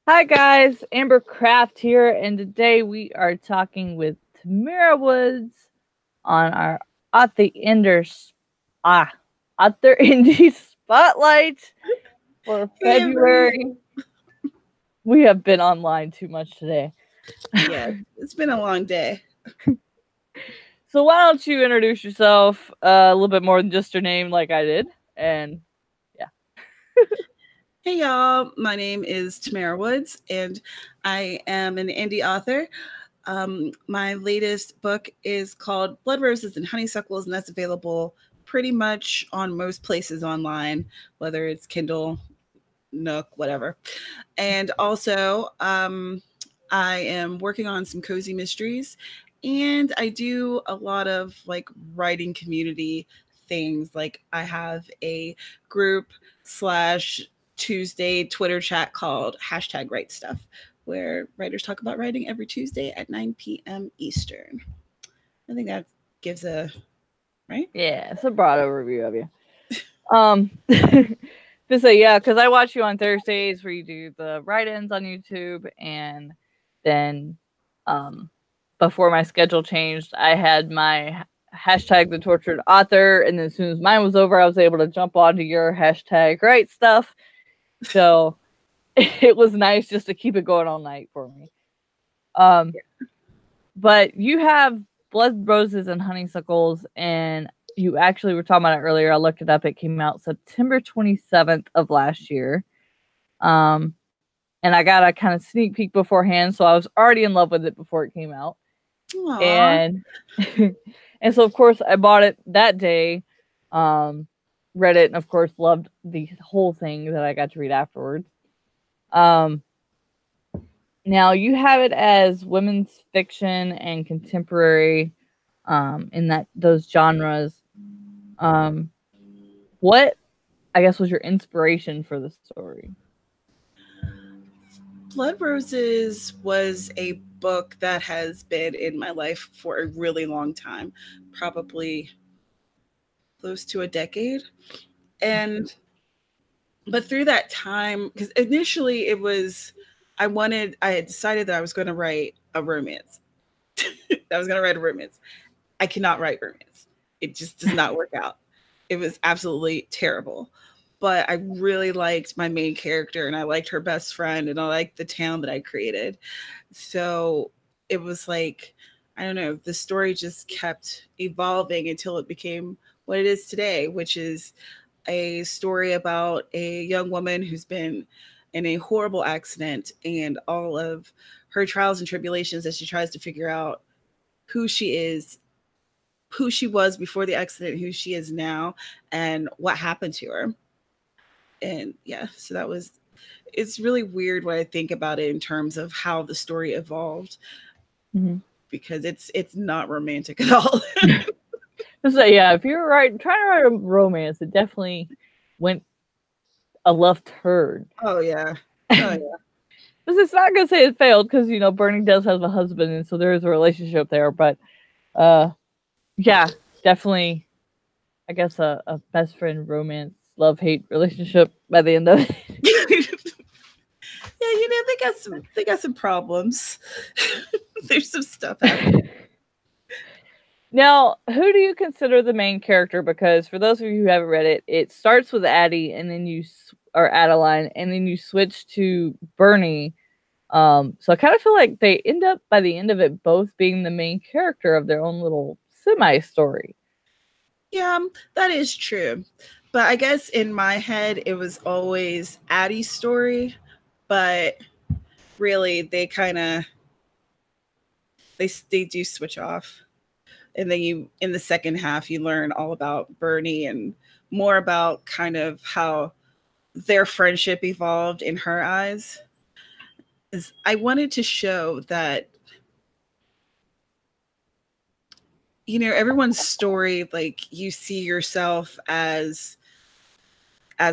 Hi guys, Amber Craft here, and today we are talking with Tamara Woods on our Author Indie Spotlight for February. We have been online too much today. Yeah, it's been a long day. So why don't you introduce yourself a little bit more than just your name like I did, and yeah. Hey y'all, my name is Tamara Woods, and I am an indie author. My latest book is called Bloodroses and Honeysuckles, and that's available pretty much on most places online, whether it's Kindle, Nook, whatever. And also, I am working on some cozy mysteries, and I do a lot of like writing community things. Like I have a group slash Tuesday Twitter chat called #WriteStuff, where writers talk about writing every Tuesday at 9 p.m. Eastern. I think that gives a right. Yeah, it's a broad overview of you. To say, yeah, because I watch you on Thursdays where you do the write-ins on YouTube, and then before my schedule changed, I had my #the tortured author, and then as soon as mine was over, I was able to jump onto your #write stuff. So it was nice just to keep it going all night for me. But you have Bloodroses and Honeysuckles, and you actually were talking about it earlier. I looked it up. It came out September 27th of last year. And I got a kind of sneak peek beforehand, so I was already in love with it before it came out. Aww. And and so of course I bought it that day, read it, and of course loved the whole thing that I got to read afterwards. Now you have it as women's fiction and contemporary, in those genres. What, I guess, was your inspiration for the story? Blood Roses was a book that has been in my life for a really long time, probably close to a decade. But through that time, because initially it was, I had decided that I was going to write a romance. I was going to write a romance. I cannot write romance. It just does not work out. It was absolutely terrible. But I really liked my main character, and I liked her best friend, and I liked the town that I created. So it was like, I don't know, the story just kept evolving until it became what it is today, which is a story about a young woman who's been in a horrible accident and all of her trials and tribulations as she tries to figure out who she is, who she was before the accident, who she is now, and what happened to her. And yeah, so that was, it's really weird when I think about it in terms of how the story evolved, because it's not romantic at all. So yeah, if you're trying to write a romance, it definitely went a left turn. Oh yeah. Because it's not gonna say it failed, because Bernie does have a husband, and so there is a relationship there. But yeah, definitely, I guess a best friend romance, love-hate relationship by the end of it. Yeah, they got some problems. There's some stuff happening. Now, who do you consider the main character? Because for those of you who haven't read it, it starts with Addie, and then or Adeline, and then you switch to Bernie. So I kind of feel like they end up, by the end of it, both being the main character of their own little semi-story. Yeah, that is true. But I guess in my head, it was always Addie's story. But really, they kind of, they do switch off. And then in the second half, you learn all about Bernie and more about kind of how their friendship evolved in her eyes. I wanted to show that, everyone's story, like you see yourself as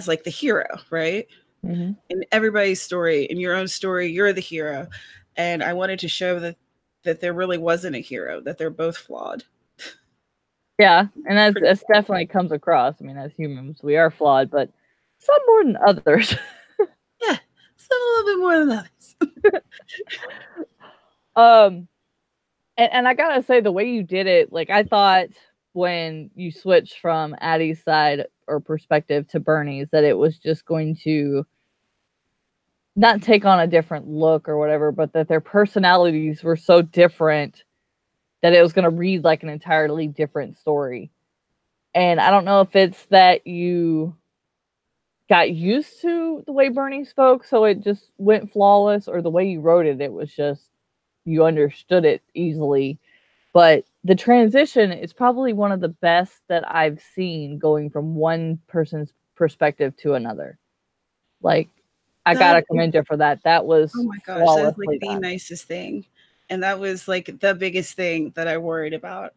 like the hero, right? Mm-hmm. In everybody's story, in your own story, you're the hero. And I wanted to show that there really wasn't a hero, that they're both flawed. Yeah, and that's definitely comes across. I mean, as humans, we are flawed, but Some more than others. Yeah, some a little bit more than others. And I gotta say, the way you did it, like, I thought when you switched from Addie's side or perspective to Bernie's, that it was just going to not take on a different look or whatever, but that their personalities were so different that it was going to read like an entirely different story. And I don't know if it's that you got used to the way Bernie spoke, so it just went flawless, or the way you wrote it, it was just you understood it easily. But the transition is probably one of the best that I've seen, going from one person's perspective to another. Like, I gotta commend you for that. That was oh my gosh, that's like flawlessly the done. nicest thing. And that was like the biggest thing that I worried about,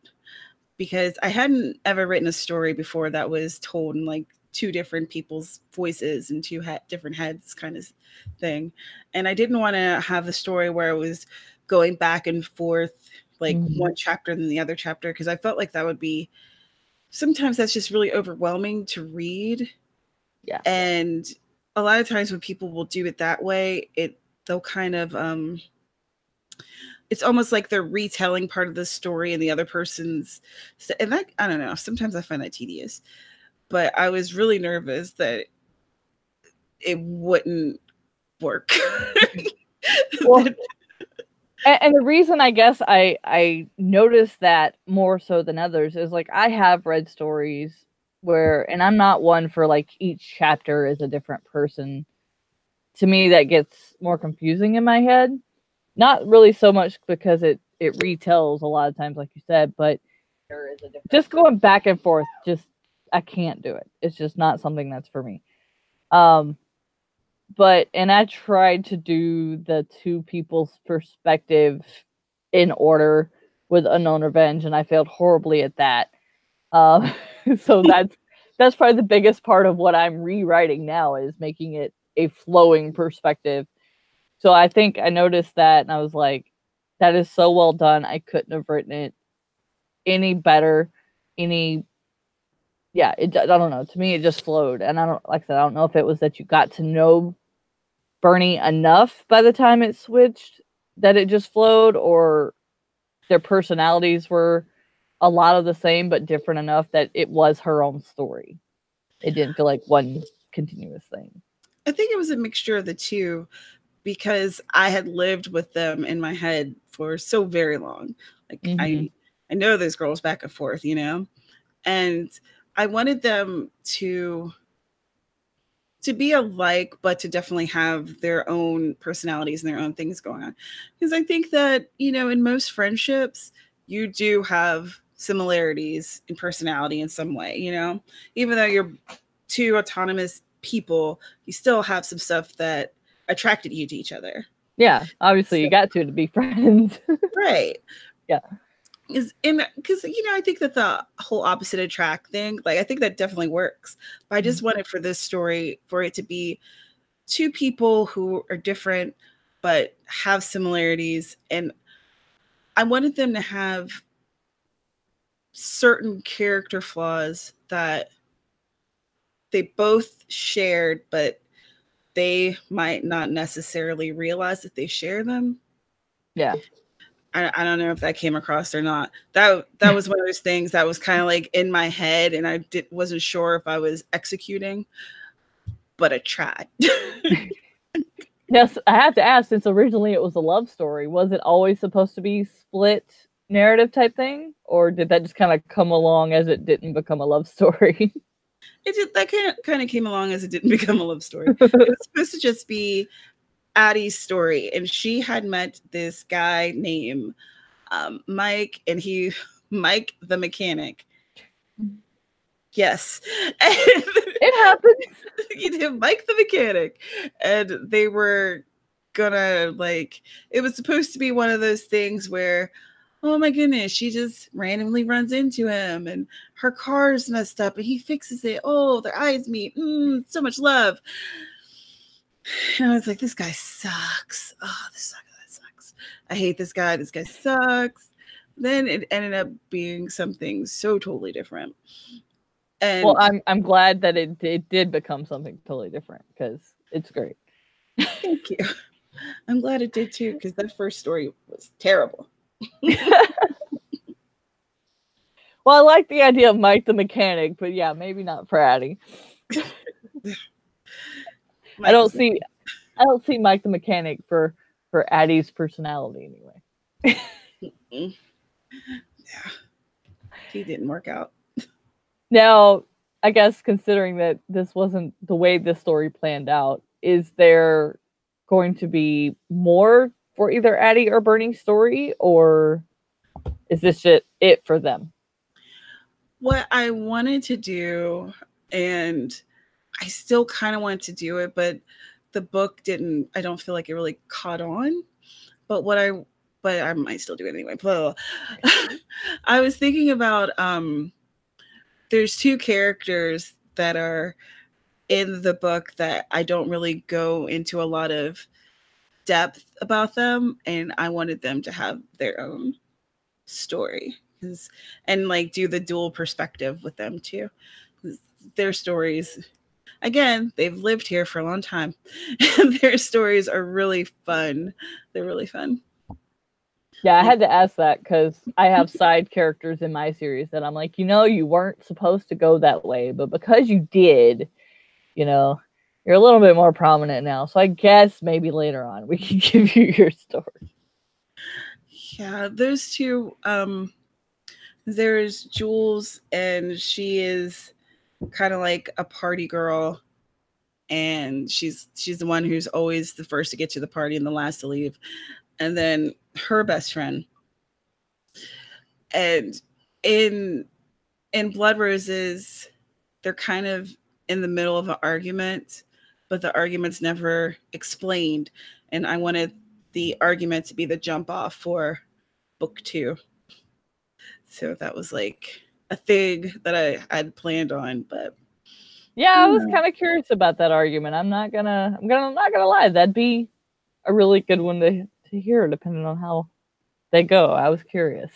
because I hadn't ever written a story before that was told in like two different people's voices and two different heads kind of thing. And I didn't want to have a story where it was going back and forth, like one chapter than the other chapter, because I felt like that would be, sometimes that's just really overwhelming to read. Yeah. And a lot of times when people will do it that way, they'll kind of it's almost like they're retelling part of the story and the other person's, and that, I don't know, sometimes I find that tedious. But I was really nervous that it wouldn't work. Well, and the reason I guess I noticed that more so than others is, like, I have read stories where, and I'm not one for like each chapter is a different person. To me, that gets more confusing in my head. Not really so much because it retells a lot of times, like you said, but just going back and forth, just I can't do it. It's just not something that's for me. But and I tried to do the two people's perspective in order with Unknown Revenge, and I failed horribly at that. So that's probably the biggest part of what I'm rewriting now, is making it a flowing perspective. So I think I noticed that, and I was like, that is so well done. I couldn't have written it any better. I don't know. To me, it just flowed. And I don't, like I said, I don't know if it was that you got to know Bernie enough by the time it switched that it just flowed, or their personalities were a lot of the same but different enough that it was her own story. It didn't feel like one continuous thing. I think it was a mixture of the two, because I had lived with them in my head for so very long. Like I know those girls back and forth, you know, and I wanted them to be alike, but to definitely have their own personalities and their own things going on. Because I think that, you know, in most friendships, you do have similarities in personality in some way, you know, even though you're two autonomous people, you still have some stuff that attracted you to each other. Yeah, obviously you got to be friends. Right. Yeah. Because you know, I think that the whole opposite attract thing, like I think that definitely works. But I just wanted for this story for it to be two people who are different but have similarities, and I wanted them to have certain character flaws that they both shared, but they might not necessarily realize that they share them. Yeah. I don't know if that came across or not. That was one of those things that was kind of like in my head, and I wasn't sure if I was executing, but I tried. Yes, I have to ask, since originally it was a love story, was it always supposed to be split narrative type thing? Or did that just kind of come along as it didn't become a love story? That kind of came along as it didn't become a love story. It was supposed to just be Addie's story, and she had met this guy named Mike, and Mike the mechanic. Yes, it happens. You know, Mike the mechanic, and they were gonna, like, it was supposed to be one of those things where, oh my goodness, she just randomly runs into him and her car's messed up and he fixes it. Oh, their eyes meet. So much love. And I was like, this guy sucks. Oh, this sucks. I hate this guy. This guy sucks. Then it ended up being something so totally different. And well, I'm glad that it did become something totally different because it's great. thank you. I'm glad it did too, because that first story was terrible. Well, I like the idea of Mike the mechanic, but yeah, maybe not for Addie. I don't see Mike the mechanic for Addie's personality anyway. Yeah, he didn't work out. Now, I guess considering that this wasn't the way this story planned out, is there going to be more for either Addie or Bernie's story, or is this it for them? What I wanted to do, and I still kind of wanted to do it, but the book didn't, I don't feel like it really caught on. But I might still do it anyway. I was thinking about there's two characters that are in the book that I don't really go into a lot of depth about them, and I wanted them to have their own story and like do the dual perspective with them too. Their stories, again, they've lived here for a long time, and their stories are really fun. They're really fun. Yeah, I had to ask that because I have side characters in my series that I'm like, you weren't supposed to go that way, but because you did, you're a little bit more prominent now. So I guess maybe later on we can give you your story. Yeah, those two. There's Jules, and she is kind of like a party girl, and she's the one who's always the first to get to the party and the last to leave. And then her best friend. And in Blood Roses, they're kind of in the middle of an argument, but the argument's never explained. And I wanted the argument to be the jump off for book 2. So that was like a thing that I had planned on, but yeah, I was kind of curious about that argument. I'm not gonna lie. That'd be a really good one to hear, depending on how they go. I was curious.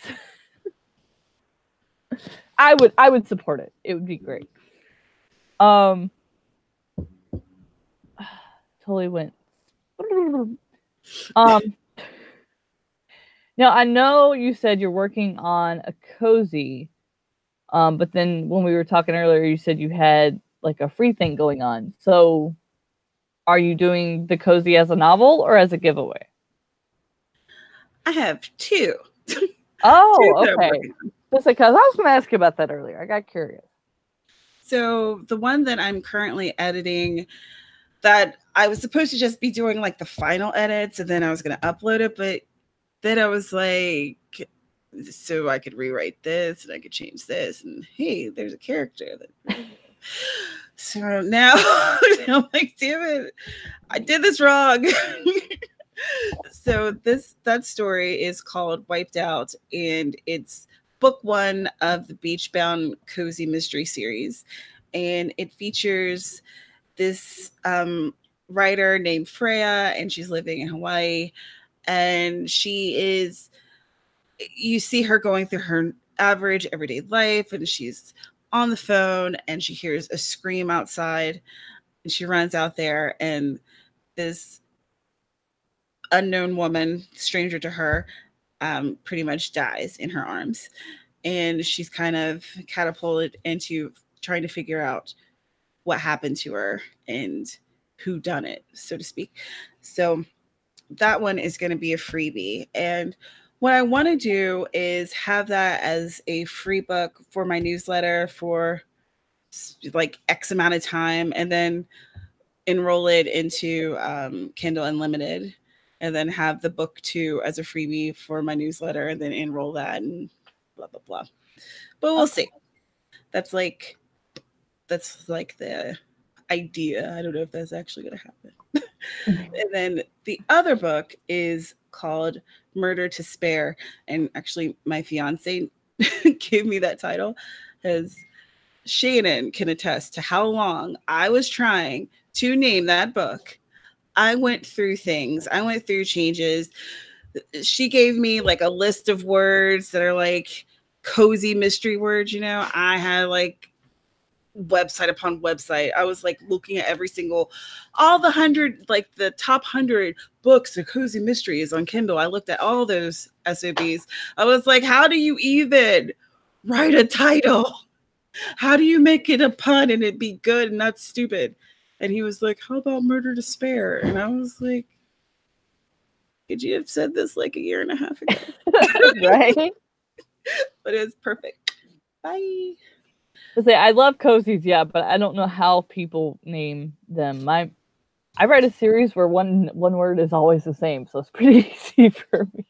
I would support it. It would be great. Totally went. Now I know you said you're working on a cozy, but then when we were talking earlier, you said you had like a free thing going on. So, are you doing the cozy as a novel or as a giveaway? I have 2. Oh, okay. Just because I was going to ask you about that earlier. I got curious. So the one that I'm currently editing, that I was supposed to just be doing like the final edits, and then I was going to upload it, but then I was like, so I could rewrite this and I could change this, and hey, there's a character that. So now I'm like, damn it, I did this wrong. So that story is called Wiped Out, and it's book 1 of the Beachbound Cozy Mystery series. And it features this writer named Freya, and she's living in Hawaii. And you see her going through her average everyday life, and she's on the phone, and she hears a scream outside, and she runs out there, and this unknown woman, stranger to her, pretty much dies in her arms. And she's kind of catapulted into trying to figure out what happened to her and who done it, so to speak. So that one is going to be a freebie. And what I want to do is have that as a free book for my newsletter for like X amount of time, and then enroll it into Kindle Unlimited, and then have the book 2 as a freebie for my newsletter, and then enroll that, and blah, blah, blah. But we'll see. That's like the idea. I don't know if that's actually going to happen. And then the other book is called Murder to Spare. And actually, my fiance gave me that title, as Shannon can attest to how long I was trying to name that book. I went through things. I went through changes. She gave me like a list of words that are like cozy mystery words. I had like website upon website. I was like looking at every single, all the 100, like the top 100 books of cozy mysteries on Kindle. I looked at all those SOBs. I was like, how do you even write a title? How do you make it a pun and it be good and not stupid? And he was like, how about Murder to Spare? And I was like, could you have said this like a year and a half ago? Right? But it was perfect. Bye. I love cozies, yeah, but I don't know how people name them. I write a series where one word is always the same, so it's pretty easy for me.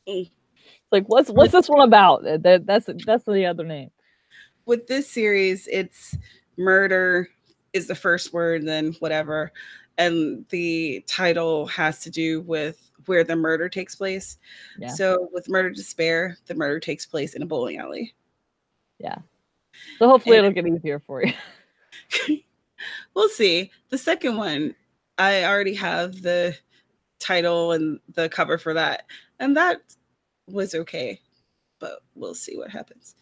It's like, what's this one about? That's the other name. With this series, it's murder is the first word, then whatever, and the title has to do with where the murder takes place. Yeah. So with Murder to Spare, the murder takes place in a bowling alley. Yeah. So hopefully it'll get easier for you. We'll see. The second one, I already have the title and the cover for that, and that was okay. But we'll see what happens.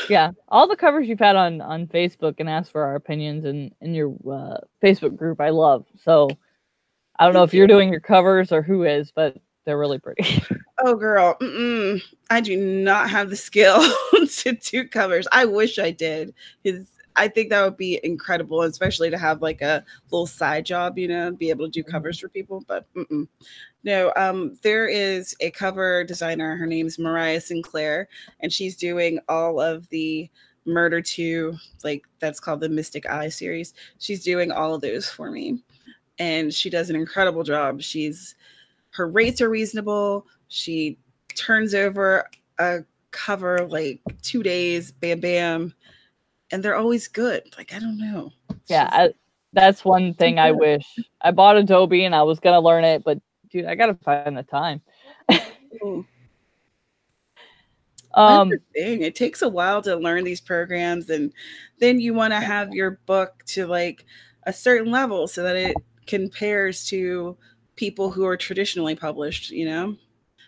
Yeah, all the covers you've had on Facebook and asked for our opinions in your Facebook group, I love. So I don't know if you're doing your covers or who is, but they're really pretty. Oh, girl, I do not have the skill to do covers. I wish I did, because I think that would be incredible, especially to have like a little side job, you know, be able to do covers for people. But no, there is a cover designer. Her name's Mariah Sinclair, and she's doing all of the Murder 2, like that's called the Mystic Eye series. She's doing all of those for me, and she does an incredible job. Her rates are reasonable. She turns over a cover like 2 days, bam, bam. And they're always good. Like, I don't know. Yeah, that's one thing I wish. I bought Adobe and I was going to learn it, but dude, I got to find the time. It takes a while to learn these programs, and then you want to have your book to like a certain level so that it compares to people who are traditionally published, you know?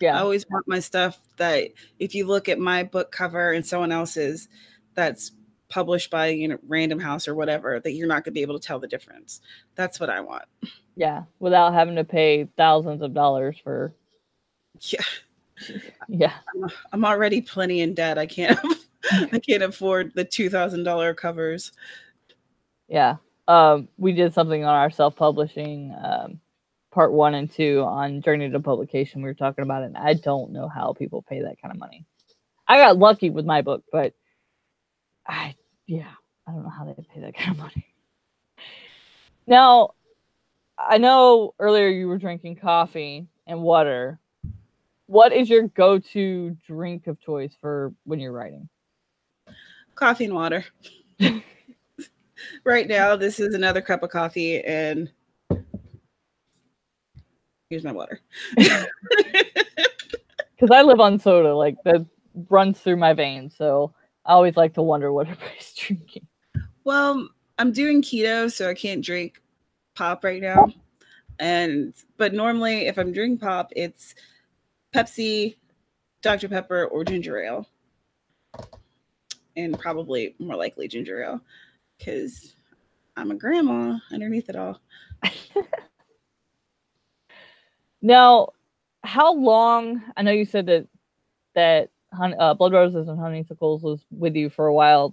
Yeah. I always want my stuff that if you look at my book cover and someone else's that's published by, you know, Random House or whatever, that you're not going to be able to tell the difference. That's what I want. Yeah, without having to pay thousands of dollars for. Yeah. I'm already plenty in debt. I can't afford the $2,000 covers. Yeah. We did something on our self-publishing part 1 and 2 on Journey to Publication. We were talking about it, and I don't know how people pay that kind of money. I got lucky with my book, but I don't know how they pay that kind of money. Now, I know earlier you were drinking coffee and water. What is your go-to drink of choice for when you're writing? Coffee and water. Right now, this is another cup of coffee, and here's my water. Because I live on soda, like that runs through my veins. So I always like to wonder what everybody's drinking. Well, I'm doing keto, so I can't drink pop right now. But normally, if I'm drinking pop, it's Pepsi, Dr. Pepper, or ginger ale. And probably more likely ginger ale, because I'm a grandma underneath it all. Now, how long? I know you said that Bloodroses and Honeysuckles was with you for a while,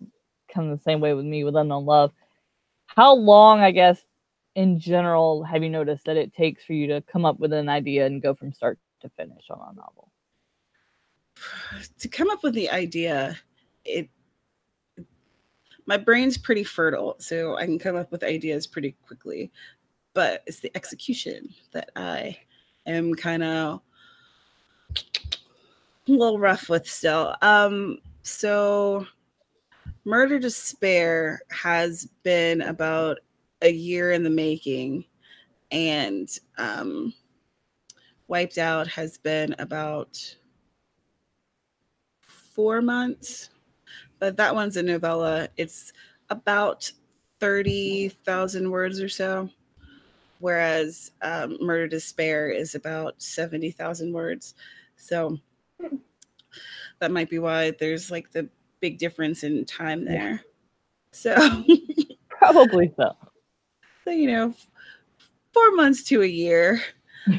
kind of the same way with me with Unknown Love. How long, I guess, in general, have you noticed that it takes for you to come up with an idea and go from start to finish on a novel? To come up with the idea, my brain's pretty fertile, so I can come up with ideas pretty quickly. But it's the execution that I am kind of a little rough with still. So Murder to Spare has been about a year in the making, and Wiped Out has been about 4 months. But that one's a novella. It's about 30,000 words or so, whereas Murder to Spare is about 70,000 words. So that might be why there's like the big difference in time there. So, Probably so. so, you know, 4 months to a year.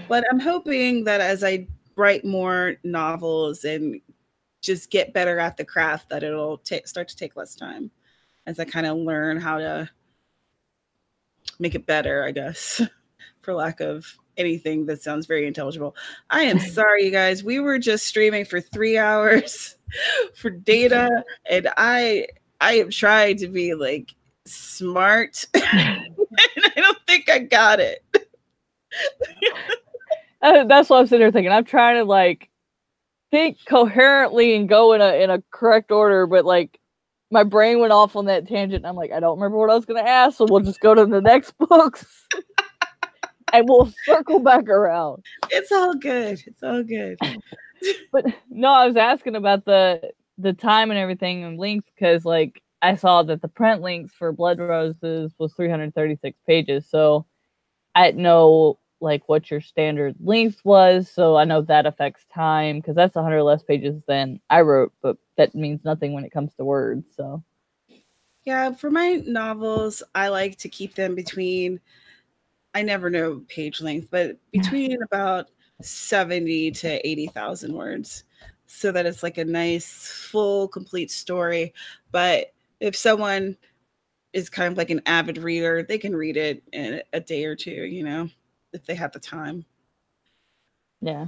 But I'm hoping that as I write more novels and just get better at the craft, that it'll start to take less time as I kind of learn how to make it better, I guess, for lack of anything that sounds very intelligible. I am sorry, you guys. We were just streaming for 3 hours for data, and I am trying to be like smart, and I don't think I got it. That's what I'm sitting there thinking. I'm trying to like think coherently and go in a correct order, but like my brain went off on that tangent. And I'm like, I don't remember what I was going to ask, so we'll just go to the next books, and we'll circle back around. It's all good. It's all good. But no, I was asking about the time and everything and length, because like I saw that the print length for Bloodroses was 336 pages, so I didn't know like what your standard length was, so I know that affects time, because that's 100 less pages than I wrote, but that means nothing when it comes to words. So yeah, for my novels, I like to keep them between, I never know page length, but between about 70 to 80,000 words, so that it's like a nice, full, complete story. But if someone is kind of like an avid reader, they can read it in a day or two, you know, if they have the time. yeah.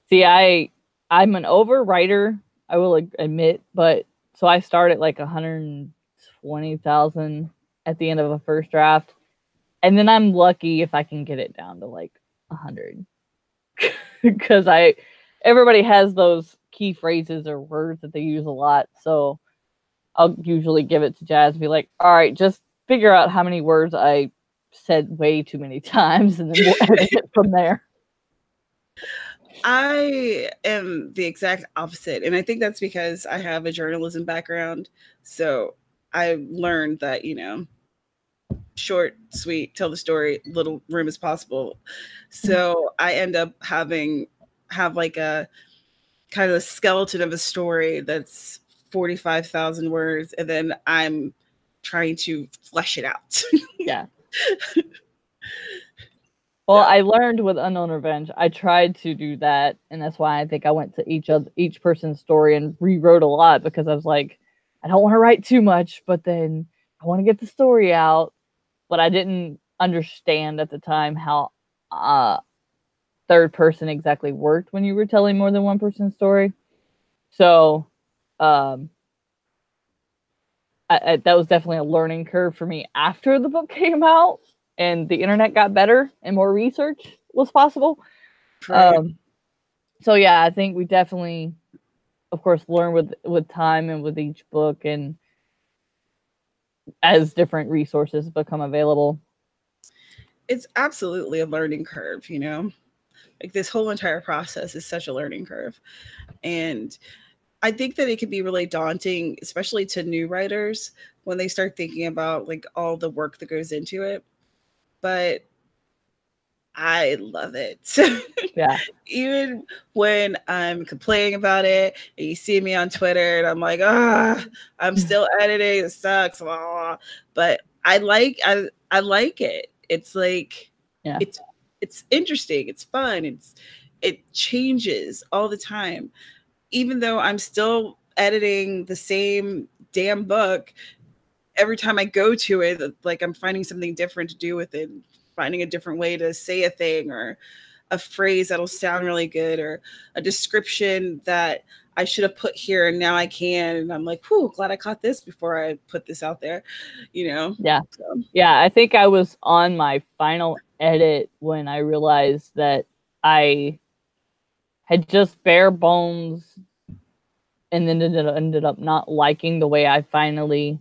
See, I'm an overwriter, I will admit, but so I start at like 120,000 at the end of a first draft, and then I'm lucky if I can get it down to like 100, because everybody has those key phrases or words that they use a lot, so I'll usually give it to Jazz and be like, all right, just figure out how many words I said way too many times, and then we'll edit it from there. I am the exact opposite. And I think that's because I have a journalism background. So I learned that, you know, short, sweet, tell the story, little room as possible. So I end up have like a kind of a skeleton of a story that's 45,000 words, and then I'm trying to flesh it out. Yeah. Well, I learned with Unknown Revenge, I tried to do that, and that's why I think I went to each person's story and rewrote a lot, because I was like, I don't want to write too much, but then I want to get the story out. But I didn't understand at the time how third person exactly worked when you were telling more than one person's story. So that was definitely a learning curve for me after the book came out and the internet got better and more research was possible. Right. So yeah, I think we definitely, of course, learn with time and with each book, and as different resources become available. It's absolutely a learning curve, you know? Like this whole entire process is such a learning curve. And I think that it can be really daunting, especially to new writers, when they start thinking about like all the work that goes into it. But I love it. Yeah. Even when I'm complaining about it and you see me on Twitter and I'm like, I'm still editing, it sucks, blah, blah. But I like it. It's like, yeah, it's interesting, it's fun, it changes all the time. Even though I'm still editing the same damn book, every time I go to it, like I'm finding something different to do with it, finding a different way to say a thing, or a phrase that'll sound really good, or a description that I should have put here and now I can. And I'm like, whew, glad I caught this before I put this out there, you know? Yeah. So. Yeah, I think I was on my final edit when I realized that I had just bare bones and then ended up not liking the way I finally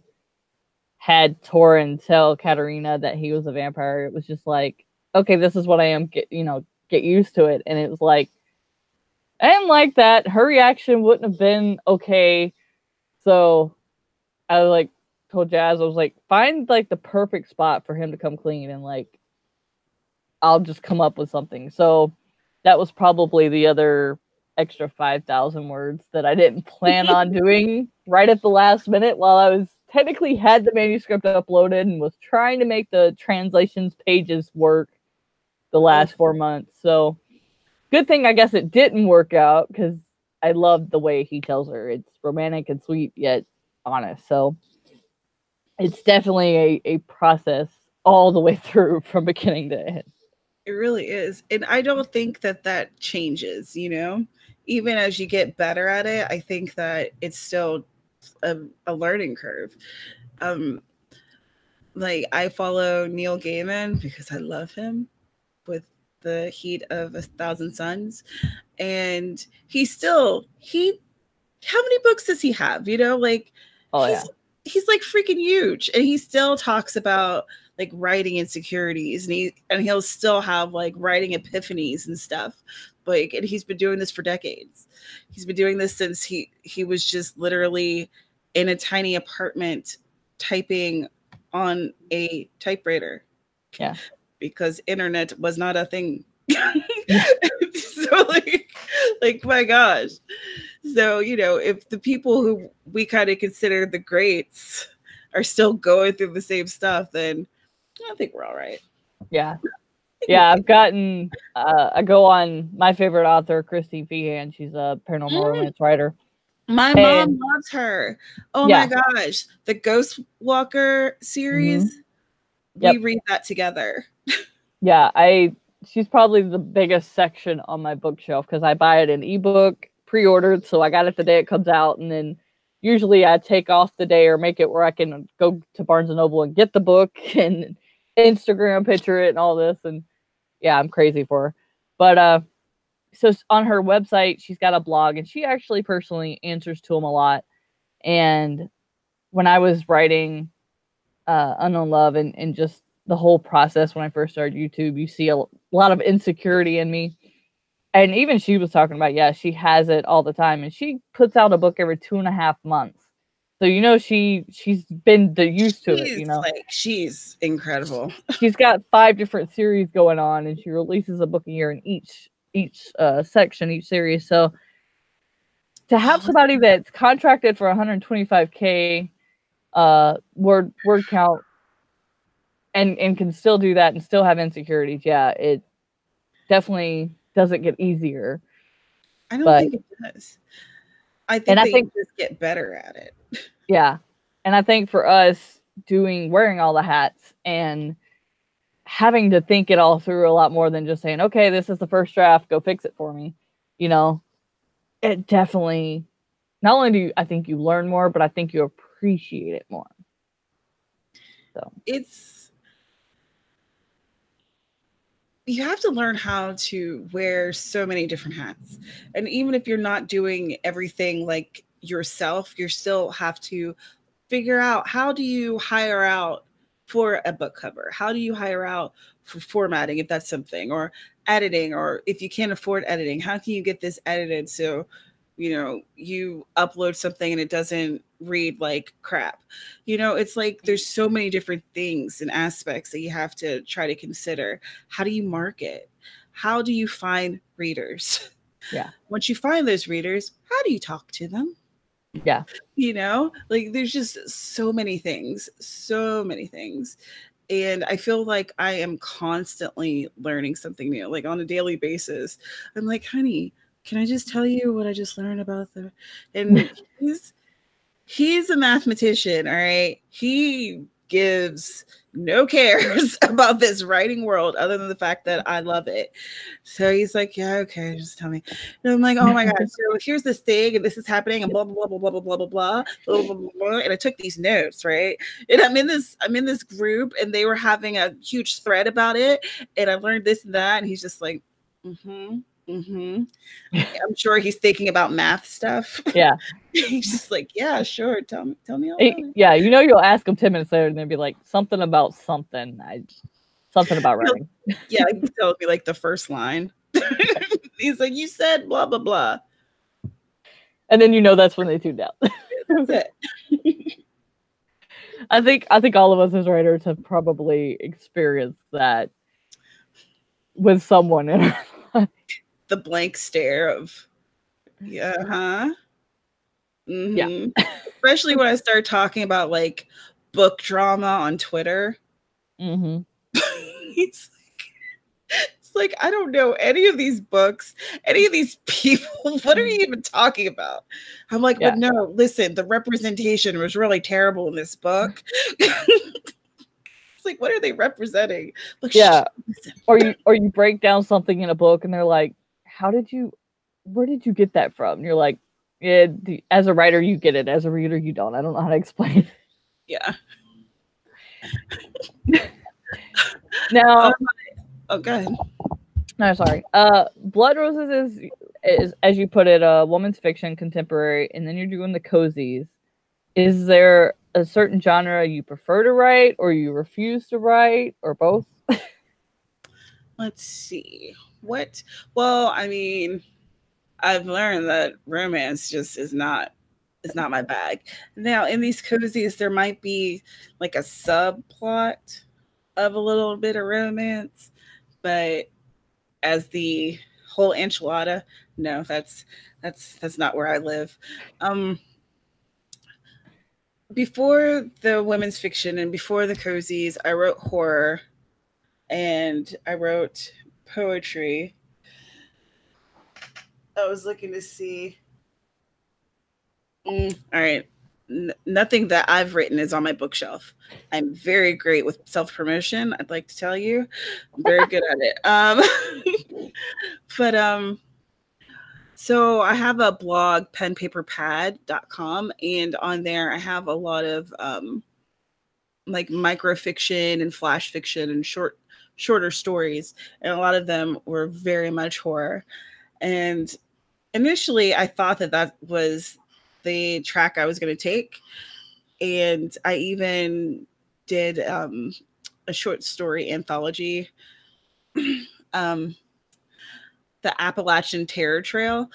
had Torin tell Katarina that he was a vampire. It was just like, okay, this is what I am, get used to it. And it was like, I didn't like that. Her reaction wouldn't have been okay. So I like told Jazz, I was like, find like the perfect spot for him to come clean, and like I'll just come up with something. So that was probably the other extra 5,000 words that I didn't plan on doing right at the last minute while I was technically had the manuscript uploaded and was trying to make the translations pages work the last 4 months. So good thing, I guess, it didn't work out, because I love the way he tells her. It's romantic and sweet, yet honest. So it's definitely a process all the way through from beginning to end. It really is. And I don't think that changes, you know? Even as you get better at it, I think that it's still a learning curve. Like, I follow Neil Gaiman because I love him with the heat of 1,000 suns. And he how many books does he have? You know, like, he's like freaking huge, and he still talks about like writing insecurities, and he'll still have like writing epiphanies and stuff. Like, and he's been doing this for decades. He's been doing this since he was just literally in a tiny apartment typing on a typewriter. Yeah. Because internet was not a thing. So like my gosh. So, you know, if the people who we kind of consider the greats are still going through the same stuff, then I think we're all right. Yeah. Yeah, I've gotten, I go on my favorite author, Christine Feehan. She's a paranormal romance writer. My mom loves her. Oh my gosh. The Ghost Walker series. We read that together. Yeah, she's probably the biggest section on my bookshelf, because I buy it in ebook, pre-ordered, so I got it the day it comes out, and then usually I take off the day or make it where I can go to Barnes & Noble and get the book and Instagram picture it and all this, and yeah, I'm crazy for her. But so on her website, she's got a blog, and she actually personally answers to them a lot. And when I was writing Unknown Love and just the whole process when I first started YouTube, you see a lot of insecurity in me. And even she was talking about, yeah, she has it all the time. And she puts out a book every 2.5 months. So, you know, she's been used to it, you know. Like, she's incredible. She's got 5 different series going on, and she releases a book a year in each section, each series. So to have somebody that's contracted for 125K word count and can still do that and still have insecurities, yeah, it definitely doesn't get easier. I don't think it does. I think just get better at it. Yeah. And I think for us wearing all the hats and having to think it all through a lot more than just saying, okay, this is the first draft, go fix it for me. You know, it definitely, not only do I think you learn more, but I think you appreciate it more. So you have to learn how to wear so many different hats. And even if you're not doing everything like yourself, you still have to figure out, how do you hire out for a book cover? How do you hire out for formatting, if that's something, or editing, or if you can't afford editing, how can you get this edited so, you know, you upload something and it doesn't read like crap? You know, it's like there's so many different things and aspects that you have to try to consider. How do you market? How do you find readers? Yeah. Once you find those readers, how do you talk to them? Yeah. You know, like, there's just so many things. And I feel like I am constantly learning something new, like on a daily basis. I'm like, honey, can I just tell you what I just learned about and he's a mathematician, all right? He gives no cares about this writing world other than the fact that I love it. So he's like, yeah, okay, just tell me. And I'm like, oh my God, so here's this thing, and this is happening, and blah, blah, blah, blah, blah, blah, blah, blah, blah, blah, blah, blah. And I took these notes, right? And I'm in this group, and they were having a huge thread about it, and I learned this and that, and he's just like, I'm sure he's thinking about math stuff. Yeah. He's just like, yeah, sure. Tell me all about it. Yeah, you know, you'll ask him 10 minutes later, and they'll be like, something about something. Something about writing. Yeah, he tells me like the first line. He's like, you said blah blah blah. And then you know that's when they tuned out. That's it. I think all of us as writers have probably experienced that with someone in our life. The blank stare of, yeah, huh? Mm-hmm. Yeah. especially when I start talking about like book drama on Twitter. Mm-hmm. it's, it's like, I don't know any of these books, any of these people. What are you even talking about? I'm like, Yeah. but no, listen, the representation was really terrible in this book. It's like, what are they representing? Like, Yeah. listen. Or you break down something in a book and they're like, where did you get that from? And you're like, yeah, as a writer you get it, as a reader you don't. I don't know how to explain it. Yeah. Now, oh, go ahead. no, sorry. Bloodroses is as you put it, a woman's fiction, contemporary, and then you're doing the cozies. Is there a certain genre you prefer to write, or you refuse to write, or both? Let's see. What? Well, I mean, I've learned that romance just is not my bag. Now, in these cozies, there might be like a subplot of a little bit of romance, but as the whole enchilada, no, that's not where I live. Before the women's fiction and before the cozies, I wrote horror and I wrote poetry. I was looking to see. All right. Nothing that I've written is on my bookshelf. I'm very great with self promotion. I'd like to tell you, I'm very good at it. But so I have a blog, penpaperpad.com, and on there I have a lot of like microfiction and flash fiction and shorter stories, and a lot of them were very much horror. And initially, I thought that was the track I was going to take, and I even did a short story anthology, um, the Appalachian Terror Trail,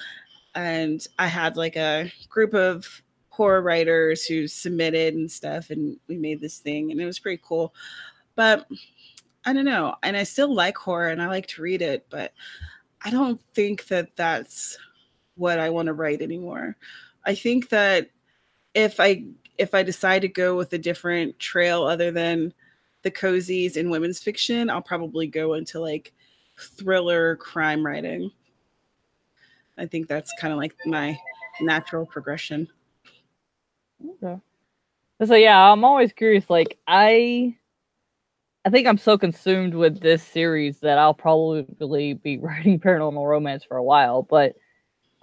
and I had like a group of horror writers who submitted and stuff, and we made this thing, and it was pretty cool. But I don't know, and I still like horror and I like to read it, but I don't think that that's what I want to write anymore. I think that if I decide to go with a different trail other than the cozies and women's fiction, I'll probably go into like thriller crime writing. I think that's kind of like my natural progression. Okay. So yeah, I'm always curious. Like I think I'm so consumed with this series that I'll probably be writing paranormal romance for a while, but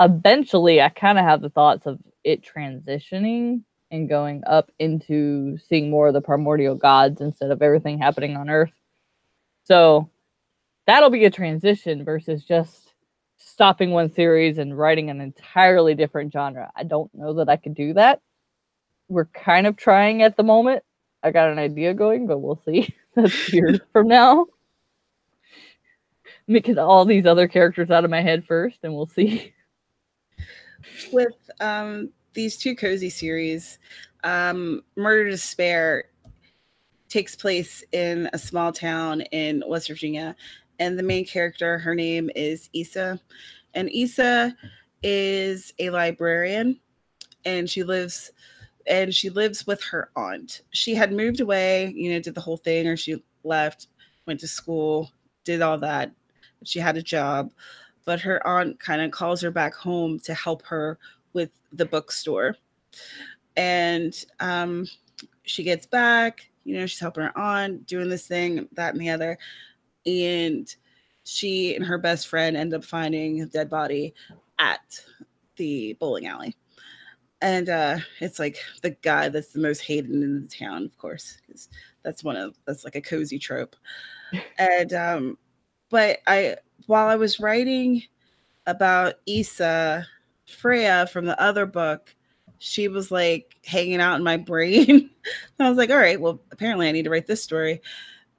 eventually I kind of have the thoughts of it transitioning and going up into seeing more of the primordial gods instead of everything happening on Earth. So that'll be a transition versus just stopping one series and writing an entirely different genre. I don't know that I could do that. We're kind of trying at the moment. I got an idea going, but we'll see. That's years from now. Let me get all these other characters out of my head first, and we'll see. With these two cozy series, Murder to Spare takes place in a small town in West Virginia, and the main character, her name is Issa, and Issa is a librarian, and she lives with her aunt. She had moved away, did the whole thing, or she left, went to school, did all that. She had a job, but her aunt kind of calls her back home to help her with the bookstore. And she gets back, she's helping her aunt, doing this thing, that, and the other. And she and her best friend end up finding a dead body at the bowling alley. And it's like the guy that's the most hated in the town, of course, because that's like a cozy trope. And but while I was writing about Issa, Freya from the other book, she was like hanging out in my brain. I was like, all right, well, apparently I need to write this story.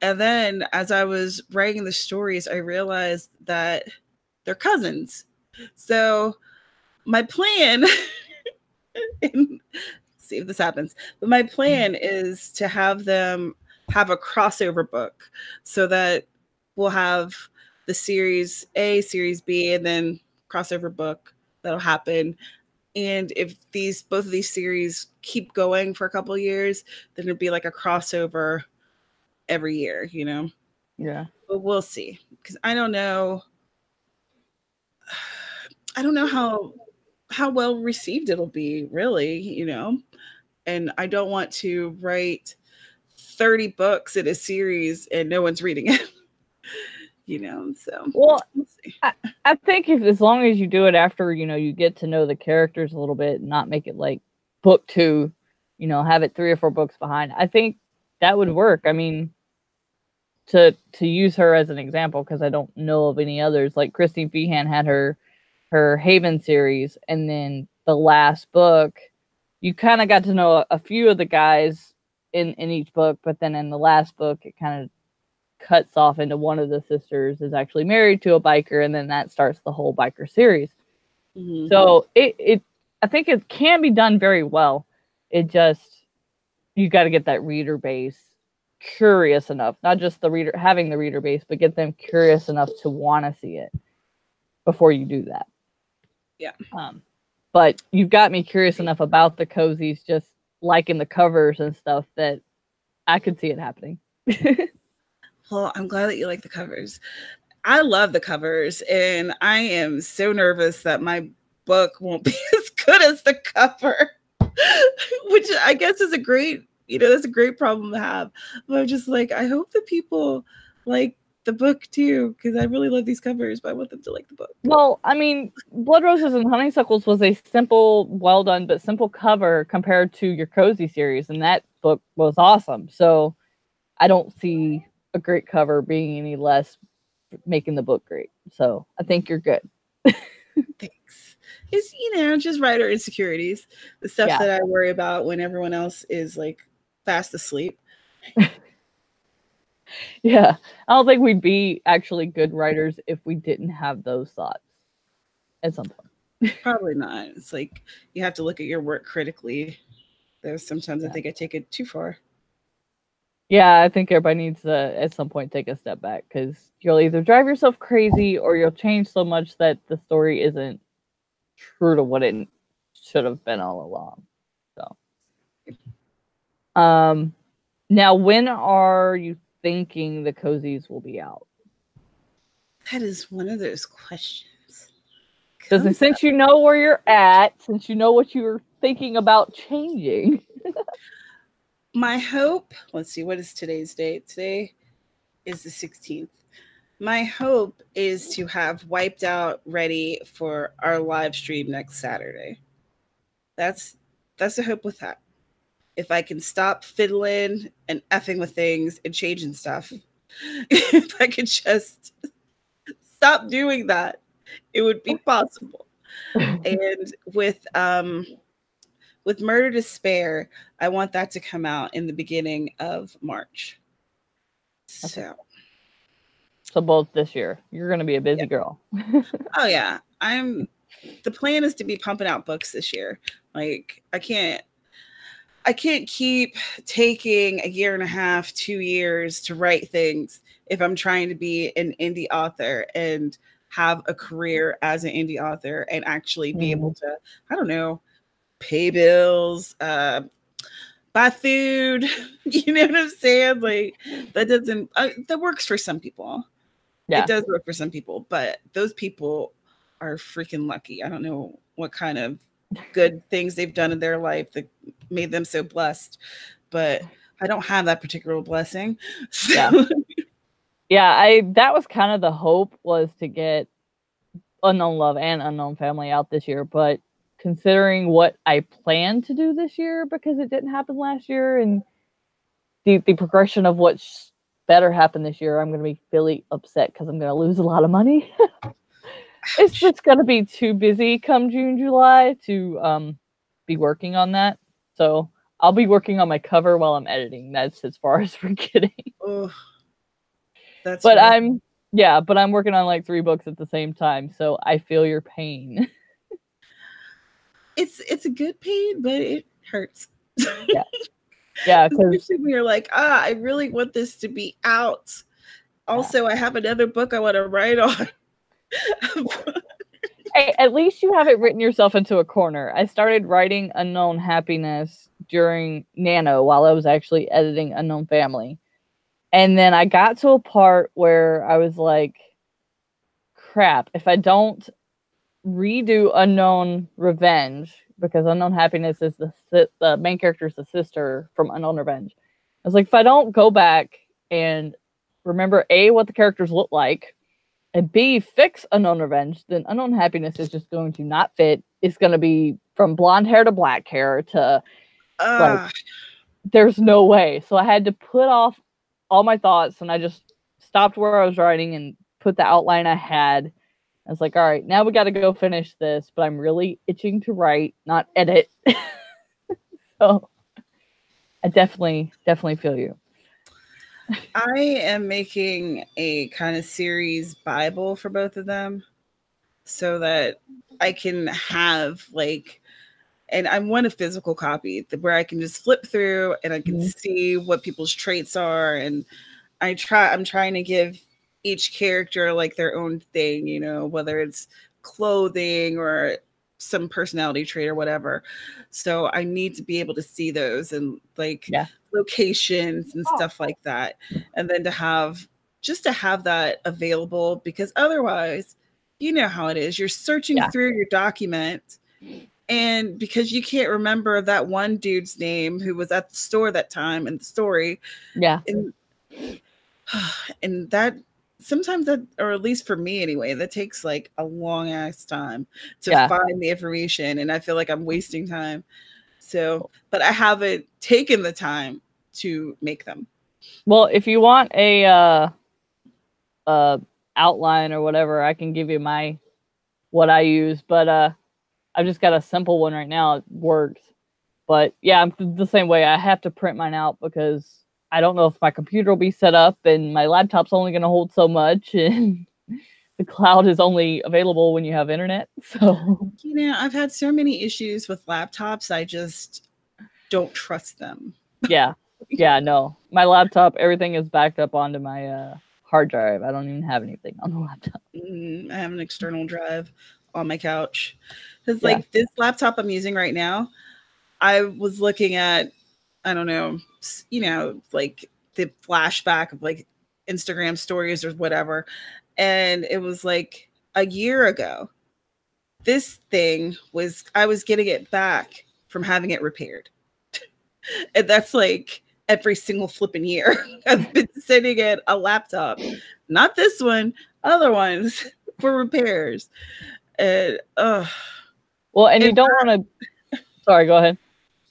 And then as I was writing the stories, I realized that they're cousins. So my plan, see if this happens, but my plan is to have them have a crossover book so that we'll have the series A, series B, and then crossover book that'll happen. And if both of these series keep going for a couple of years, then it'd be like a crossover every year, you know? Yeah. But we'll see. Because I don't know how well received it'll be, really, you know? And I don't want to write 30 books in a series and no one's reading it. You know, so well, we'll see. I think as long as you do it after, you know, you get to know the characters a little bit and not make it like book 2, you know, have it 3 or 4 books behind, I think that would work. I mean, to use her as an example, because I don't know of any others, like Christine Feehan had her Haven series, and then the last book, you kind of got to know a few of the guys in each book, but then in the last book, it kind of cuts off into one of the sisters is actually married to a biker, and then that starts the whole biker series. Mm-hmm. So I think it can be done very well. It just, you got to get that reader base curious enough, not just having the reader base, but get them curious enough to want to see it before you do that. Yeah. But you've got me curious enough about the cozies, just liking the covers and stuff, that I could see it happening. Well, I'm glad that you like the covers. I love the covers, and I am so nervous that my book won't be as good as the cover, which I guess is that's a great problem to have. But I'm just like, I hope that people like the book too, because I really love these covers, but I want them to like the book. Well, I mean, Bloodroses and Honeysuckles was a simple, well done, but simple cover compared to your cozy series, and that book was awesome. So I don't see a great cover being any less making the book great. So I think you're good. Thanks. It's, just writer insecurities, the stuff that I worry about when everyone else is like fast asleep. Yeah, I don't think we'd be actually good writers if we didn't have those thoughts at some point. Probably not. It's like you have to look at your work critically. There's sometimes I think I take it too far. Yeah, I think everybody needs to at some point take a step back, because you'll either drive yourself crazy or you'll change so much that the story isn't true to what it should have been all along. So, now when are you thinking the cozies will be out? That is one of those questions. Because since you know where you're at, since you know what you're thinking about changing. My hope, let's see, what is today's date? Today is the 16th. My hope is to have Wiped Out ready for our live stream next Saturday. That's a hope with that. If I can stop fiddling and effing with things and changing stuff, if I could just stop doing that, it would be possible. And with Murder to Spare, I want that to come out in the beginning of March. So both this year. You're going to be a busy girl. Oh yeah. The plan is to be pumping out books this year. Like I can't keep taking a year and a half, 2 years to write things if I'm trying to be an indie author and have a career as an indie author and actually be able to, I don't know, pay bills, buy food. You know what I'm saying? Like that works for some people. Yeah. It does work for some people, but those people are freaking lucky. I don't know what kind of good things they've done in their life that made them so blessed, but I don't have that particular blessing. So. Yeah, that was kind of the hope, was to get Unknown Love and Unknown Family out this year, but considering what I plan to do this year, because it didn't happen last year, and the progression of what's better happen this year, I'm going to be really upset because I'm going to lose a lot of money. It's just going to be too busy come June, July to be working on that. So I'll be working on my cover while I'm editing. That's as far as we're getting. Oh, that's but right. I'm working on like 3 books at the same time. So I feel your pain. It's a good pain, but it hurts. Yeah. Yeah, because when you're like, I really want this to be out. Also, I have another book I want to write on. Hey, at least you haven't written yourself into a corner. I started writing Unknown Happiness during Nano while I was actually editing Unknown Family. And then I got to a part where I was like, crap, if I don't redo Unknown Revenge, because Unknown Happiness is the main character is the sister from Unknown Revenge. I was like, if I don't go back and remember A, what the characters look like, and B, fix Unknown Revenge, then Unknown Happiness is just going to not fit. It's going to be from blonde hair to black hair to like, there's no way. So I had to put off all my thoughts and I just stopped where I was writing and put the outline I had. I was like, all right, now we got to go finish this, but I'm really itching to write, not edit. So I definitely feel you. I am making a kind of series Bible for both of them so that I can have like, and I want a physical copy where I can just flip through and I can see what people's traits are. And I'm trying to give each character like their own thing, you know, whether it's clothing or some personality trait or whatever. So I need to be able to see those and like locations and stuff like that. And then to have that available, because otherwise, you know how it is. You're searching through your document, and because you can't remember that one dude's name who was at the store that time in the story. And that sometimes that, or at least for me anyway, that takes like a long ass time to find the information, and I feel like I'm wasting time. So, but I haven't taken the time to make them. Well, if you want a outline or whatever, I can give you what I use, but I've just got a simple one right now. It works. But yeah, I'm the same way. I have to print mine out because I don't know if my computer will be set up, and my laptop's only going to hold so much, and the cloud is only available when you have internet. So, you know, I've had so many issues with laptops. I just don't trust them. Yeah. No. My laptop, everything is backed up onto my hard drive. I don't even have anything on the laptop. I have an external drive on my couch. Because like this laptop I'm using right now, I was looking at, I don't know, you know, like the flashback of like Instagram stories or whatever. And it was like a year ago. This thing was, I was getting it back from having it repaired. And that's like every single flipping year. I've been sitting at a laptop, not this one, other ones for repairs. And well, and you don't want to. Sorry, go ahead.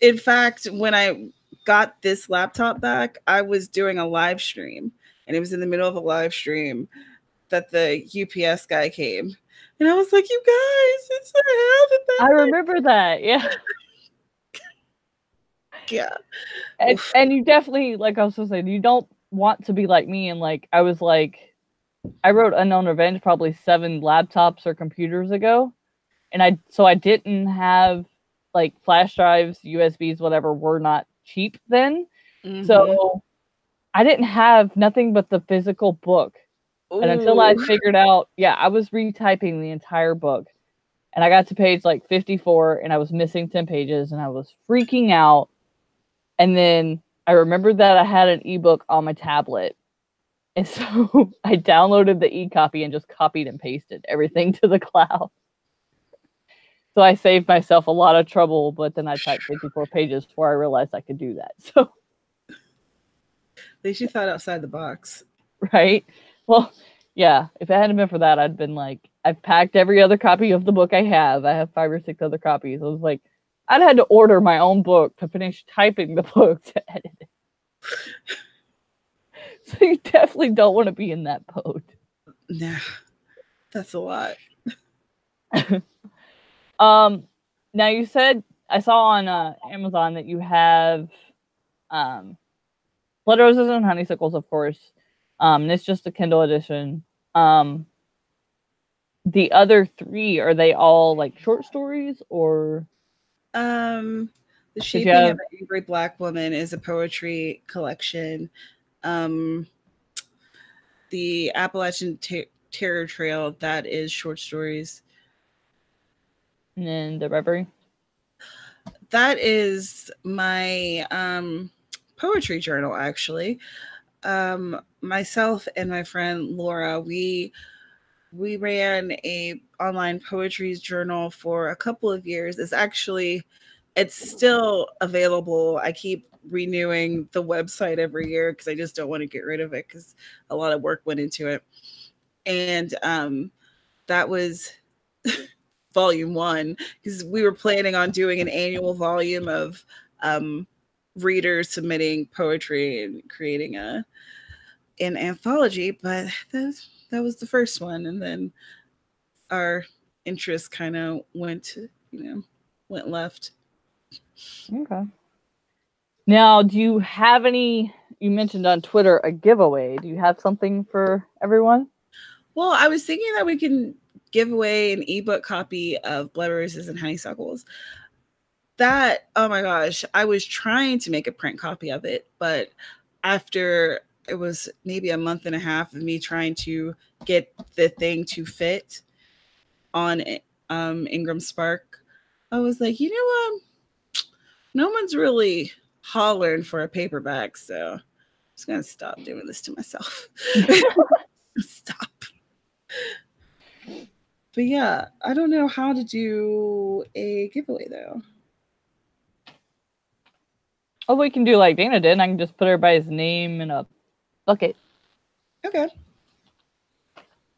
In fact, when I got this laptop back, I was doing a live stream, and it was in the middle of a live stream that the UPS guy came, and I was like, "You guys, it's I remember that, yeah." Yeah. And you definitely, like I was saying, you don't want to be like me. And like, I was like, I wrote Unknown Revenge probably 7 laptops or computers ago. And I didn't have like flash drives, USBs, whatever, were not cheap then. So I didn't have nothing but the physical book. Ooh. And until I figured out, I was retyping the entire book. And I got to page like 54 and I was missing 10 pages and I was freaking out. And then I remembered that I had an ebook on my tablet. And so I downloaded the e-copy and just copied and pasted everything to the cloud. So I saved myself a lot of trouble, but then I typed 54 pages before I realized I could do that. So at least you thought outside the box. Right? Well, yeah. If it hadn't been for that, I'd been like, I've packed every other copy of the book I have. I have 5 or 6 other copies. I was like, I'd had to order my own book to finish typing the book to edit it. So you definitely don't want to be in that boat. Nah, that's a lot. Now you said, I saw on Amazon that you have Bloodroses and Honeysuckles, of course. And it's just a Kindle edition. The other 3, are they all like short stories or? The Shaping of an Angry Black Woman is a poetry collection. The Appalachian Terror Trail, that is short stories. And then the Reverie. That is my poetry journal, actually. Myself and my friend Laura, we ran a online poetry journal for a couple of years. It's still available. I keep renewing the website every year because I just don't want to get rid of it because a lot of work went into it. And that was volume 1, because we were planning on doing an annual volume of readers submitting poetry and creating an anthology, but that was the first one, and then our interest kind of went left. Okay. Now, do you have any? You mentioned on Twitter a giveaway. Do you have something for everyone? Well, I was thinking that we can give away an ebook copy of Bloodroses and Honeysuckles. That, oh my gosh, I was trying to make a print copy of it, but after it was maybe a month and a half of me trying to get the thing to fit on Ingram Spark, I was like, you know what? No one's really hollering for a paperback, so I'm just gonna stop doing this to myself. Stop. But yeah, I don't know how to do a giveaway though. Oh, we can do like Dana did. I can just put everybody's name in a bucket. Okay.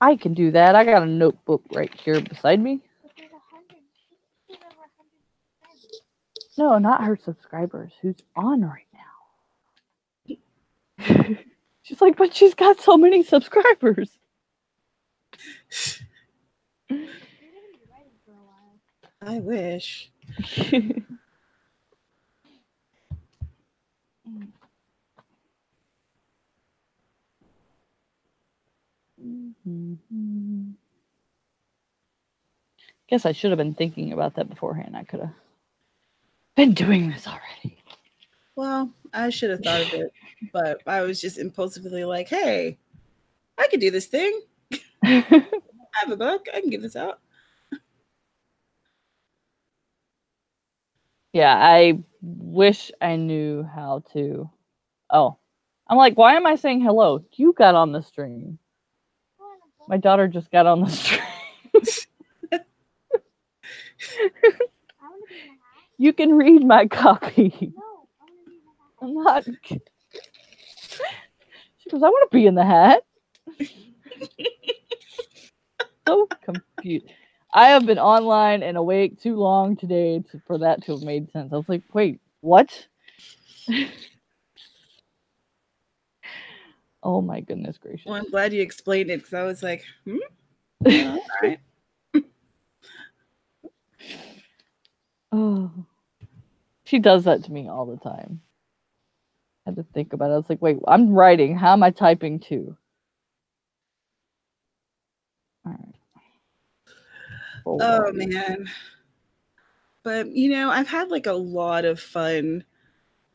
I can do that. I got a notebook right here beside me. No, not her subscribers. Who's on right now? She's like, but she's got so many subscribers. I wish. Guess I should have been thinking about that beforehand. I could have been doing this already. Well, I should have thought of it, but I was just impulsively like, hey, I could do this thing. I have a book. I can give this out. Yeah, I wish I knew how to. Oh, I'm like, why am I saying hello? You got on the stream. My daughter just got on the stream. You can read my copy. I'm not. She goes, I want to be in the hat. So confused. I have been online and awake too long today for that to have made sense. I was like, wait, what? Oh my goodness gracious. Well, I'm glad you explained it because I was like, all right. Oh, she does that to me all the time. I had to think about it. I was like, wait, I'm writing. How am I typing too? All right. Oh man. But I've had like a lot of fun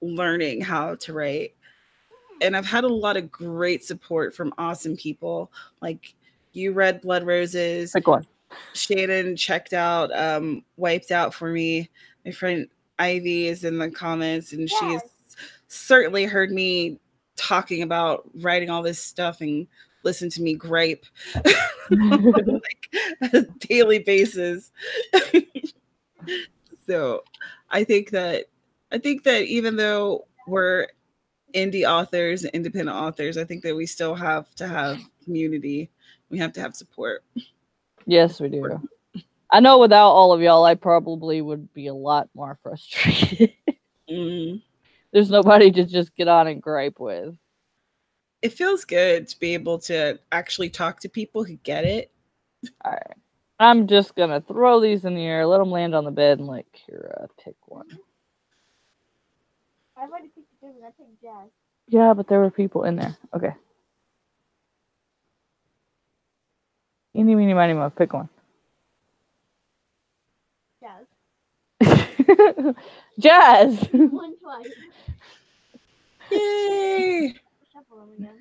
learning how to write. And I've had a lot of great support from awesome people. Like you read Blood Roses. Pick one. Shannon checked out Wiped Out for me. My friend Ivy is in the comments, and she's certainly heard me talking about writing all this stuff and listen to me gripe like a daily basis. So I think that even though we're indie authors, independent authors, I think that we still have to have community. We have to have support. Yes, we do. I know without all of y'all, I probably would be a lot more frustrated. There's nobody to just get on and gripe with. It feels good to be able to actually talk to people who get it. All right. I'm just going to throw these in the air, let them land on the bed, and let Kira pick one. I've already picked a different. I picked Jazz. Yeah, but there were people in there. Okay. Eeny, meeny, miny, moe. Pick one. Jazz. Jazz! One twice. Yay! Shuffle them again.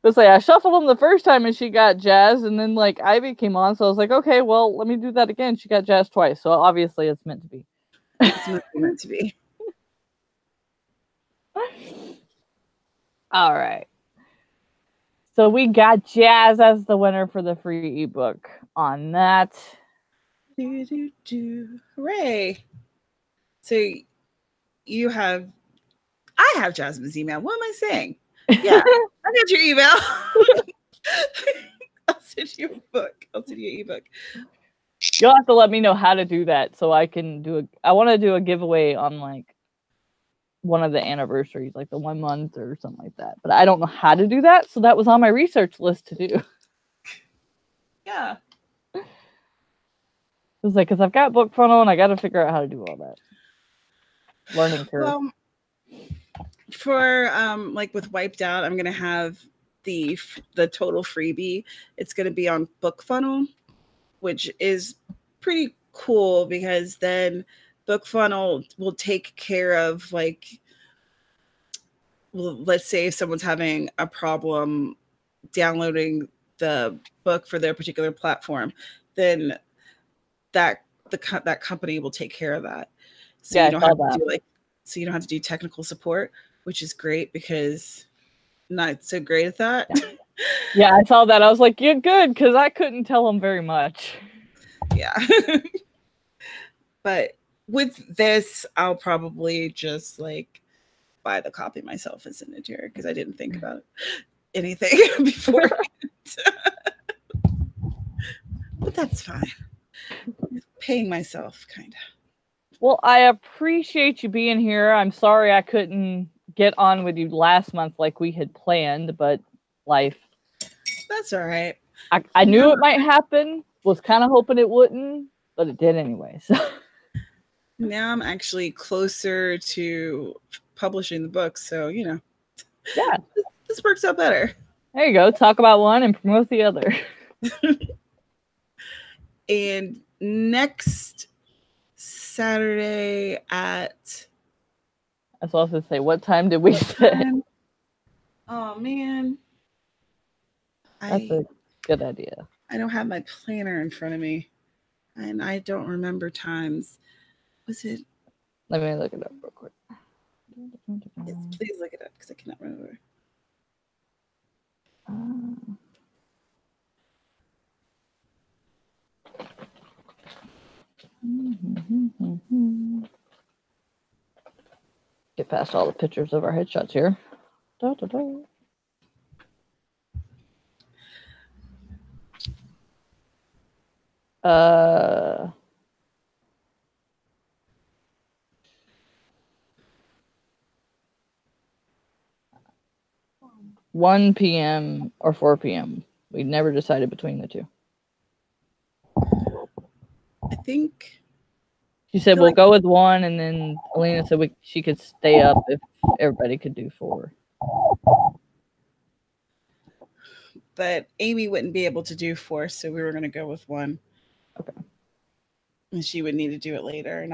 It's like I shuffled them the first time and she got Jazz, and then like Ivy came on, so I was like, okay, well, let me do that again. She got Jazz twice, so obviously it's meant to be. It's meant to be. All right. So we got Jazz as the winner for the free ebook on that. Hooray. So I have Jasmine's email. What am I saying? Yeah, I got your email. I'll send you a book. I'll send you an ebook. You'll have to let me know how to do that so I can I want to do a giveaway on like one of the anniversaries, like the 1 month or something like that. But I don't know how to do that, so that was on my research list to do. Yeah. It was like, because I've got Book Funnel and I got to figure out how to do all that. Learning curve. Well, for like with Wiped Out, I'm gonna have the total freebie. It's gonna be on Book Funnel, which is pretty cool because then Book Funnel will take care of like, well, let's say if someone's having a problem downloading the book for their particular platform, then that company will take care of that. So Yeah, you don't have to do so you don't have to do technical support, which is great because I'm not so great at that. Yeah, I saw that. I was like, you're good, because I couldn't tell them very much. Yeah. But with this, I'll probably just like buy the copy myself and send it to her because I didn't think about anything before. But that's fine. Paying myself, kind of. Well, I appreciate you being here. I'm sorry I couldn't get on with you last month like we had planned, but life. That's all right. I knew it might happen, was kind of hoping it wouldn't, but it did anyway. So now I'm actually closer to publishing the book, so yeah, this works out better. There you go. Talk about one and promote the other. And next Saturday at, I was also say, what time did we say? Oh man, that's a good idea. I don't have my planner in front of me, and I don't remember times. Was it? Let me look it up real quick. Yes, please look it up because I cannot remember. Get past all the pictures of our headshots here. 1 p.m. or 4 p.m. We never decided between the two. I think she said we'll go with 1, and then Alina said she could stay up if everybody could do 4. But Amy wouldn't be able to do 4, so we were going to go with 1. Okay. And she would need to do it later,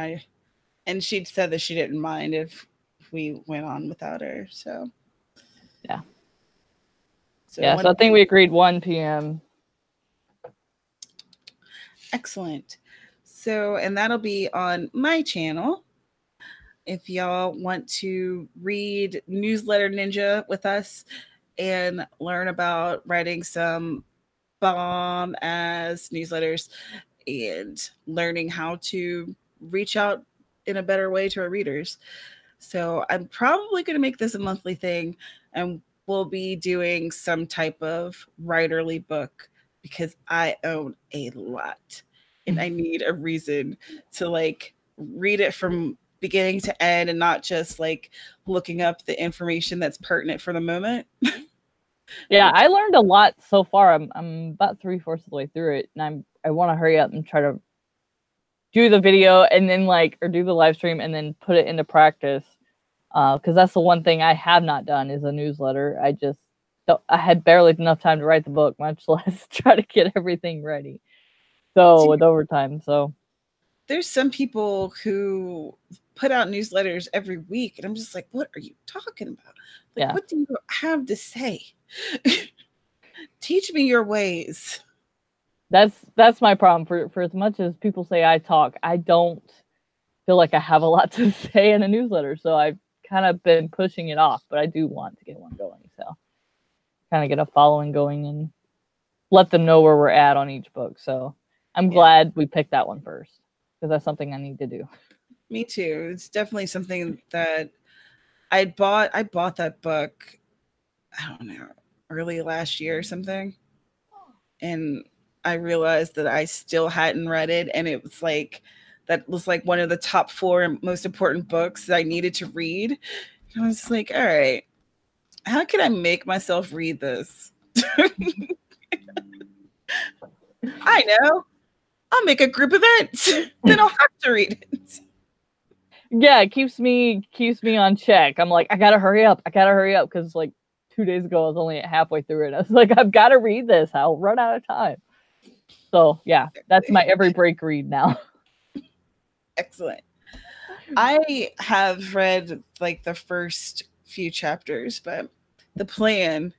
and she'd said that she didn't mind if we went on without her. So yeah. So I think we agreed 1 p.m. Excellent. So, and that'll be on my channel. If y'all want to read Newsletter Ninja with us and learn about writing some bomb-ass newsletters and learning how to reach out in a better way to our readers. So I'm probably going to make this a monthly thing, and we'll be doing some type of writerly book because I own a lot and I need a reason to like read it from beginning to end and not just like looking up the information that's pertinent for the moment. Yeah, I learned a lot so far. I'm about 3/4 of the way through it, and I want to hurry up and try to do the video and then or do the live stream and then put it into practice. Because that's the one thing I have not done is a newsletter. I had barely enough time to write the book, much less try to get everything ready. So with overtime, there's some people who put out newsletters every week, and I'm just like, what are you talking about? Like, what do you have to say? Teach me your ways. That's my problem. For as much as people say I talk, I don't feel like I have a lot to say in a newsletter. So I've kind of been pushing it off, but I do want to get one going. So kind of get a following going and let them know where we're at on each book. So I'm glad we picked that one first because that's something I need to do. Me too. It's definitely something that I bought. I bought that book, I don't know, early last year or something. And I realized that I still hadn't read it. And it was like, that was like one of the top 4 most important books that I needed to read. And I was like, all right, how can I make myself read this? I know. I'll make a group event. Then I'll have to read it. Yeah, it keeps me on check. I'm like, I gotta hurry up because like 2 days ago I was only halfway through it. I was like, I've got to read this. I'll run out of time. So yeah, that's my every break read now. Excellent. I have read like the first few chapters, but the plan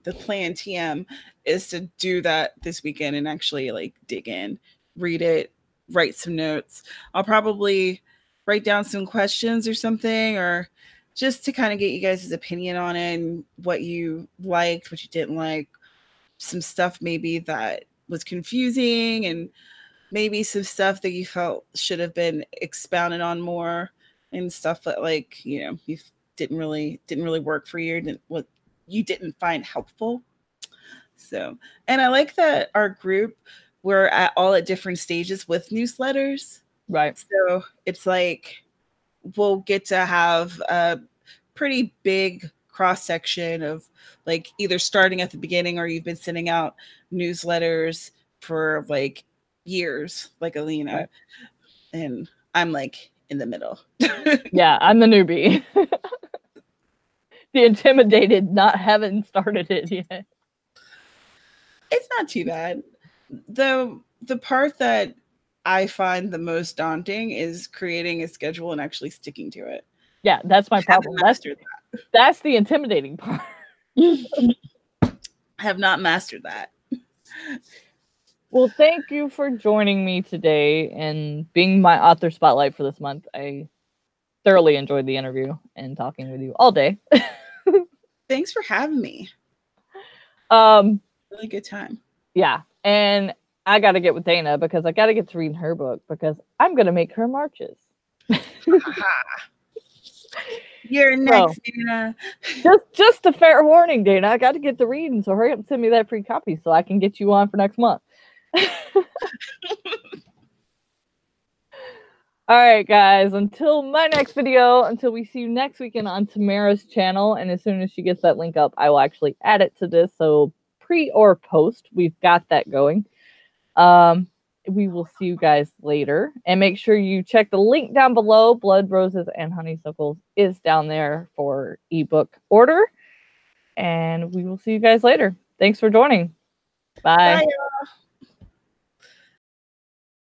TM is to do that this weekend and actually like dig in, read it, write some notes. I'll probably write down some questions or something, or just to kind of get you guys' opinion on it and what you liked, what you didn't like, some stuff maybe that was confusing, and maybe some stuff that you felt should have been expounded on more, and stuff that like, you know, you didn't really work for you, what you didn't find helpful. So, and I like that our group, we're all at different stages with newsletters. Right. So it's like we'll get to have a pretty big cross section of like either starting at the beginning or you've been sending out newsletters for like years, like Alina. Right. And I'm like in the middle. Yeah, I'm the newbie. The intimidated, not having started it yet. It's not too bad. The part that I find the most daunting is creating a schedule and actually sticking to it. Yeah, that's my problem. That's the intimidating part. I have not mastered that. Well, thank you for joining me today and being my author spotlight for this month. I thoroughly enjoyed the interview and talking with you all day. Thanks for having me. Really good time. Yeah, and I got to get with Dana because I got to get to reading her book because I'm going to make her marches. You're next, Dana. Just a fair warning, Dana. I got to get to reading, so hurry up and send me that free copy so I can get you on for next month. All right, guys. Until my next video, until we see you next weekend on Tamara's channel, and as soon as she gets that link up, I will actually add it to this. So pre or post, we've got that going. We will see you guys later, and make sure you check the link down below. Blood, Roses, and Honeysuckles is down there for ebook order, and we will see you guys later. Thanks for joining. Bye. Bye.